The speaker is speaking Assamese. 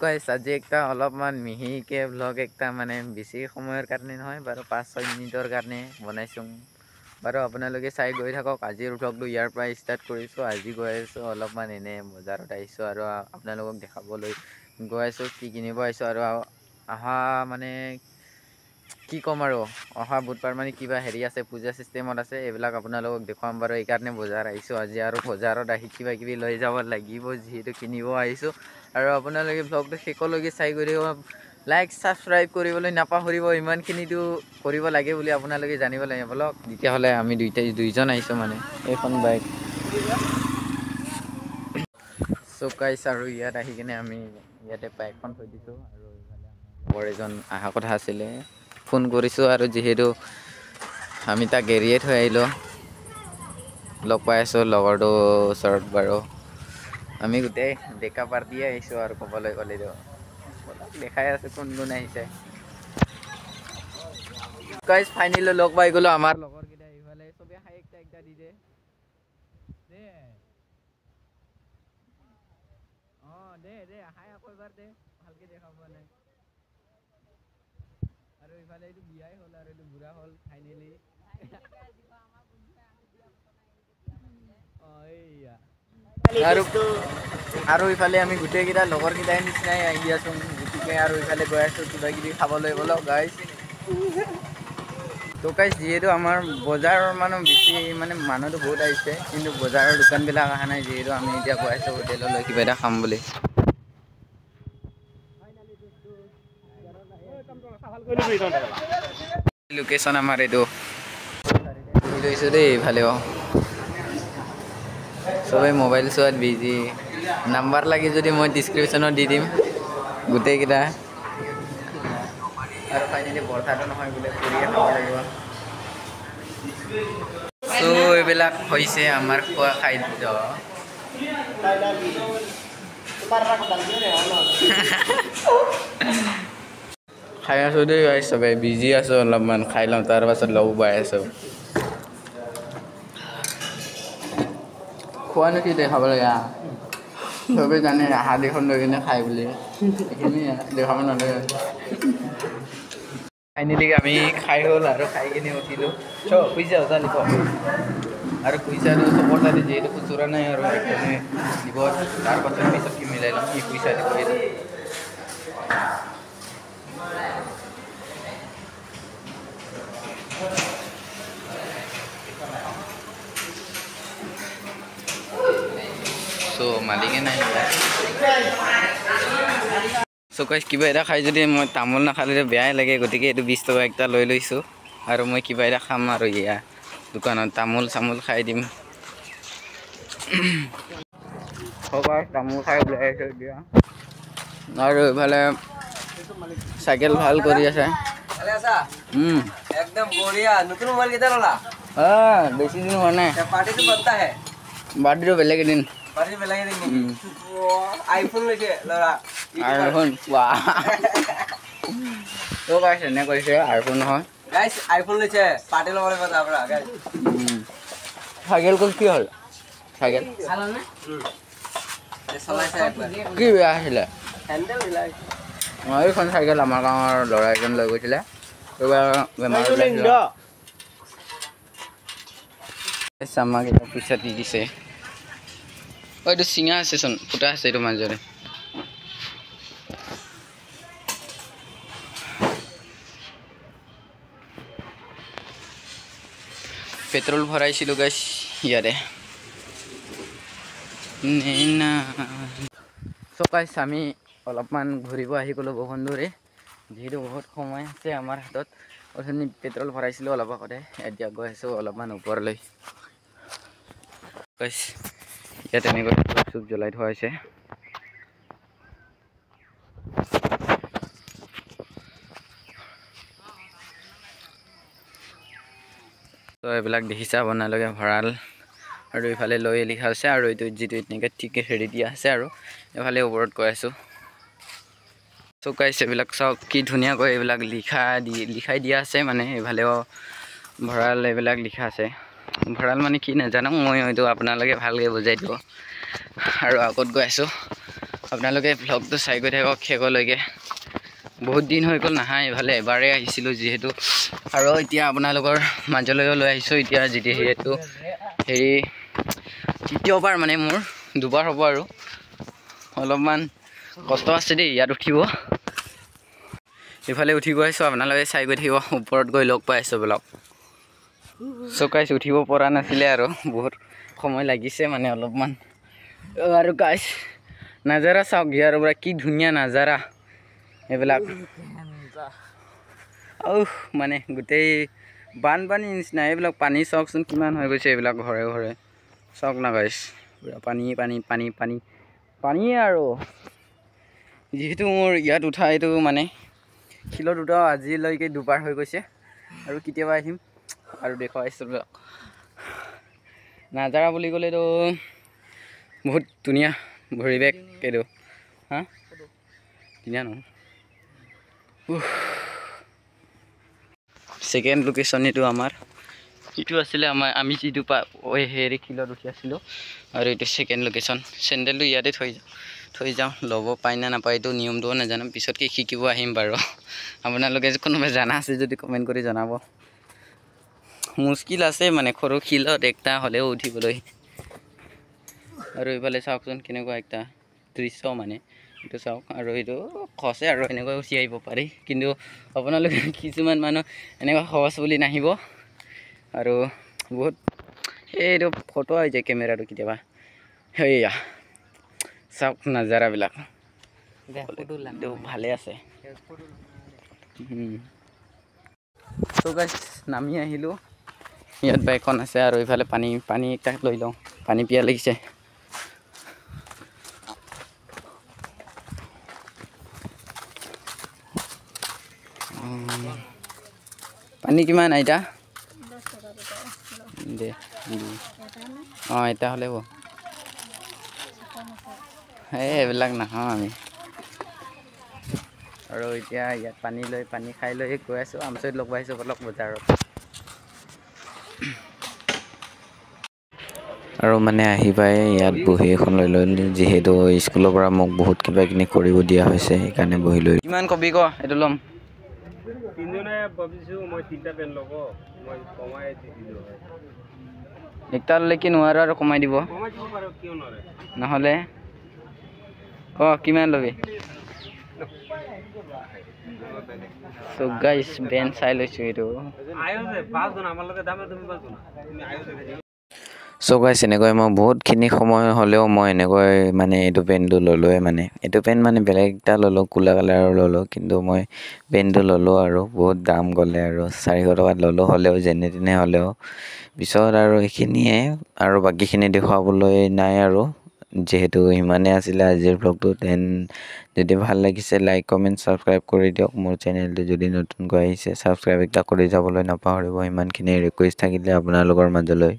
গাইছ আজি একটা অলপমান মিহিকে ব্লগ একটা মানে বেছি সময়ৰ কাৰণে নহয় বাৰু 5-6 মিনিটৰ কাৰণে বনাইছোঁ বাৰু আপোনালোকে চাই গৈ থাকক আজিৰ ব্লগটো ইয়াৰ পৰা ষ্টাৰ্ট কৰিছোঁ আজি গৈ আছোঁ অলপমান এনে বজাৰত আহিছোঁ আৰু আপোনালোকক দেখাবলৈ গৈ আছোঁ কি কিনিব আহিছোঁ আৰু আহা মানে কি ক'ম আৰু অহা বুধবাৰ মানে কিবা হেৰি আছে পূজা চিষ্টেমত আছে এইবিলাক আপোনালোকক দেখুৱাম বাৰু এইকাৰণে বজাৰ আহিছোঁ আজি আৰু বজাৰত আহি কিবা কিবি লৈ যাব লাগিব যিহেতু কিনিব আহিছোঁ আৰু আপোনালোকে ব্লগটো শেষলৈকে চাই গৈ থাকিব লাইক ছাবস্ক্ৰাইব কৰিবলৈ নাপাহৰিব ইমানখিনিতো কৰিব লাগে বুলি আপোনালোকে জানিব লাগে ব্লগ তেতিয়াহ'লে আমি দুইজন আহিছোঁ মানে এইখন বাইক চকাইছ আৰু ইয়াত আহি কিনে আমি ইয়াতে বাইকখন থৈ দিছোঁ আৰু ইফালে আমাৰ লগৰ এজন অহা কথা আছিলে ফোন কৰিছোঁ আৰু যিহেতু আমি তাক এৰিয়ে থৈ আহিলোঁ লগ পাই আছোঁ লগৰটো ওচৰত বাৰু আমি গোটেই ডেকা পাৰ্টিয়ে আহিছোঁ আৰু ক'বলৈ গ'লেতো দেখাই আছোঁ কোন কোন আহিছে গাইজ ফাইনেলি লগ পাই গ'লো আমাৰ লগৰকেইটা ইফালে চবে হাই একটা দি দে দে হাই আকৌ এবাৰ দে ভালকে দেখা পোৱা নাই আৰু ইফালে এইটো বিয়াই হ'ল আৰু এইটো বুঢ়া হ'ল ফাইনেলি আৰু ইফালে আমি গোটেইকেইটা লগৰকেইটাই নিচিনাই আহি আছোঁ গতিকে আৰু ইফালে গৈ আছোঁ কিবা কিবি খাবলৈ ব'লক গাইজ তো গাইজ যিহেতু আমাৰ বজাৰৰ মানুহ বেছি মানে মানুহটো বহুত আহিছে কিন্তু বজাৰৰ দোকানবিলাক অহা নাই যিহেতু আমি এতিয়া গৈ আছোঁ হোটেললৈ কিবা এটা খাম বুলি লোকেশ্যন আমাৰ এইটো লৈছোঁ দেই ভালেও চবেই মোবাইল চোৱাত বিজি নাম্বাৰ লাগি যদি মই ডিছক্ৰিপশ্যনত দি দিম গোটেইকেইটা আৰু ফাইনেলি বৰ্তাটো নহয় বোলে ফুৰিয়ে খাব লাগিব চ' এইবিলাক হৈছে আমাৰ খোৱা খাদ্য খাই আছোঁ দেই গাইজ চবেই বিজি আছোঁ অলপমান খাই লওঁ তাৰ পাছত লগ পাই আছোঁ খোৱানো কি দেখাব লাগে চবেই জানে হাত এখন লৈ কিনে খাই বুলি এইখিনি দেখাব নালাগে ফাইনেলি আমি খাই হ'ল আৰু খাই কিনে উঠিলোঁ পইচা উঠা লিখ আৰু পইচাটো চবৰ তাতে যিহেতু খুচুৰা নাই আৰু সেইকাৰণে দিব তাৰ পাছত পিছত কি মিলাই ল'ম কি পইচা দিব সেইটো চ' মালিকে নাই চ' গাইজ কিবা এটা খাই যদি মই তামোল নাখালে বেয়াই লাগে গতিকে এইটো 20 টকা একটা লৈ লৈছোঁ আৰু মই কিবা এটা খাম আৰু ইয়া দোকানত তামোল চামোল খাই দিম তামোল খাই ওলাই আহিছোঁ এতিয়া আৰু এইফালে চাইকেল ভাল কৰি আছে একদম বঢ়িয়া নতুন মোবাইল কেইটা ললা বেছি দিন হোৱা নাই পাৰ্টিটো বন্ধ হে বাৰ্থডেটো বেলেগ এদিন পাৰ্টি বেলেগ নেকি আইফোন লৈছে লৰা আইফোন তো গাইছ এনে কৈছে আইফোন নহয় গাইছ আইফোন লৈছে পাৰ্টি ল'বলৈ কথা পৰা গাইছ চাইকেল ক'ত কি হ'ল চাইকেল চালানে চলাইছে কি বেয়া আছিলে হেণ্ডেল মিলাই এইখন চাইকেল আমাৰ গাঁৱৰ ল'ৰা এজন লৈ গৈছিলে বেমাৰ আমাক এতিয়া পইচা দি দিছে এইটো চিঙা আছেচোন ফুটা আছে এইটো মাজৰে পেট্ৰল ভৰাইছিলোঁ গাইছ ইয়াতে গাইছ আমি অলপমান ঘূৰিব আহি গ'লোঁ বসুন্ধৰে যিহেতু বহুত সময় আছে আমাৰ হাতত অথনি পেট্ৰল ভৰাইছিলোঁ অলপ আগতে এতিয়া গৈ আছোঁ অলপমান ওপৰলৈ গাইছ ইয়াত এনেকৈ চুপ জ্বলাই থোৱা হৈছে তো এইবিলাক দেখিছা আপোনালোকে ভঁৰাল আৰু ইফালে লৈ লিখা আছে আৰু এইটো যিটো এনেকৈ ঠিকে হেৰি দিয়া আছে আৰু এইফালে ওপৰত গৈ আছোঁ চ' গাইছ এইবিলাক চাওক কি ধুনীয়াকৈ এইবিলাক লিখাই দিয়া আছে মানে এইফালেও ভঁৰাল এইবিলাক লিখা আছে ভঁৰাল মানে কি নাজানো মই হয়তো আপোনালোকে ভালকৈ বুজাই দিব আৰু আগত গৈ আছোঁ আপোনালোকে ভ্লগটো চাই গৈ থাকক শেষলৈকে। বহুত দিন হৈ গ'ল নাহা এইফালে, এবাৰেই আহিছিলোঁ যিহেতু, আৰু এতিয়া আপোনালোকৰ মাজলৈও লৈ আহিছোঁ। এতিয়া যিহেতু হেৰি তৃতীয়বাৰ মানে মোৰ 2বাৰ হ'ব আৰু অলপমান কষ্ট আছে দেই ইয়াত উঠিব। ইফালে উঠি গৈ আছোঁ, আপোনালোকে চাই গৈ থাকিব। ওপৰত গৈ লগ পাই আছোঁ ব্লগ। গাইছ উঠিব পৰা নাছিলে আৰু বহুত সময় লাগিছে মানে অলপমান। আৰু গাইছ নাজাৰা চাওক ইয়াৰ পৰা কি ধুনীয়া নাজাৰা এইবিলাক। মানে গোটেই বানপানীৰ নিচিনা এইবিলাক পানী চাওকচোন কিমান হৈ গৈছে এইবিলাক ঘৰে ঘৰে চাওক না গাইছ। পুৰা পানী পানী পানী পানী পানীয়ে আৰু যিহেতু মোৰ ইয়াত উঠা এইটো মানে শিলত উঠাও আজিলৈকে 2বাৰ হৈ গৈছে, আৰু কেতিয়াবা আহিম আৰু দেখুৱাইছোঁ। নাজাৰা বুলি ক'লেতো বহুত ধুনীয়া পৰিৱেশ এইটো। হা ধুনীয়া নহয়। ছেকেণ্ড লোকেশ্যন এইটো আমাৰ। এইটো আছিলে আমি যিটো হেৰি শিলত উঠি আছিলোঁ, আৰু এইটো ছেকেণ্ড লোকেশ্যন। চেণ্ডেলটো ইয়াতে থৈ যাওঁ, ল'ব পাই না নাপায় এইটো নিয়মটোও নাজানো, পিছতকৈ শিকিব আহিম বাৰু। আপোনালোকে কোনোবাই জানা আছে যদি কমেণ্ট কৰি জনাব। মুস্কিল আছে মানে সৰু শিলত একটা হ'লেও উঠিবলৈ। আৰু এইফালে চাওকচোন কেনেকুৱা একটা দৃশ্য মানে এইটো চাওক। আৰু এইটো খচে আৰু এনেকৈ উঠি আহিব পাৰি, কিন্তু আপোনালোকে কিছুমান মানুহ এনেকুৱা সহজ বুলি নাহিব। আৰু বহুত এইটো ফটো হৈ যায় কেমেৰাটো কেতিয়াবা। সেয়া চাওক নাজাৰাবিলাক ভালে আছে। গাইছ নামি আহিলোঁ, ইয়াত বাইকখন আছে আৰু এইফালে পানী এটা লৈ লওঁ, পানী পিয়াহ লাগিছে। পানী কিমান আইতা? দে অঁ এটা হ'লে হ'ব। এইবিলাক নাখাওঁ আমি। আৰু এতিয়া ইয়াত পানী খাই লৈ গৈ আছোঁ। আমচৈত লগ পাইছোঁ অলপ বজাৰত। আৰু মানে আহি পাই ইয়াত বহী এখন লৈ ল'লোঁ, যিহেতু স্কুলৰ পৰা মোক বহুত কিবা কিবি কৰিব দিয়া হৈছে, সেইকাৰণে বহি লৈ। কিমান কবি ক এইটো ল'ম। তিনিজনে ভাবিছোঁ মই 3টা পেন ল'ব, মই কমাই দিলোঁ হয়। একটা ল'লে কি নোৱাৰো আৰু কমাই দিব পাৰোঁ, কিয় নোৱাৰে? নহ'লে ক কিমান ল'বি? গাইছ বেন চাই লৈছোঁ এইটো। গাইছ এনেকৈ মই বহুতখিনি সময় হ'লেও মই এনেকৈ মানে এইটো পেণ্টটো ল'লোৱে। মানে এইটো পেণ্ট মানে বেলেগ এটা ল'লোঁ, ক'লা কালাৰৰ ল'লোঁ, কিন্তু মই পেণ্টটো ল'লোঁ আৰু বহুত দাম গ'লে আৰু 400 টকাত ল'লোঁ। হ'লেও যেনে তেনে হ'লেও পিছত আৰু সেইখিনিয়ে, আৰু বাকীখিনি দেখুৱাবলৈ নাই আৰু যিহেতু ইমানেই আছিলে আজিৰ ভ্লগটো। যদি ভাল লাগিছে লাইক কমেণ্ট ছাবস্ক্ৰাইব কৰি দিয়ক। মোৰ চেনেলটো যদি নতুনকৈ আহিছে ছাবস্ক্ৰাইব এটা কৰি যাবলৈ নাপাহৰিব। ইমানখিনি ৰিকুৱেষ্ট থাকিলে আপোনালোকৰ মাজলৈ।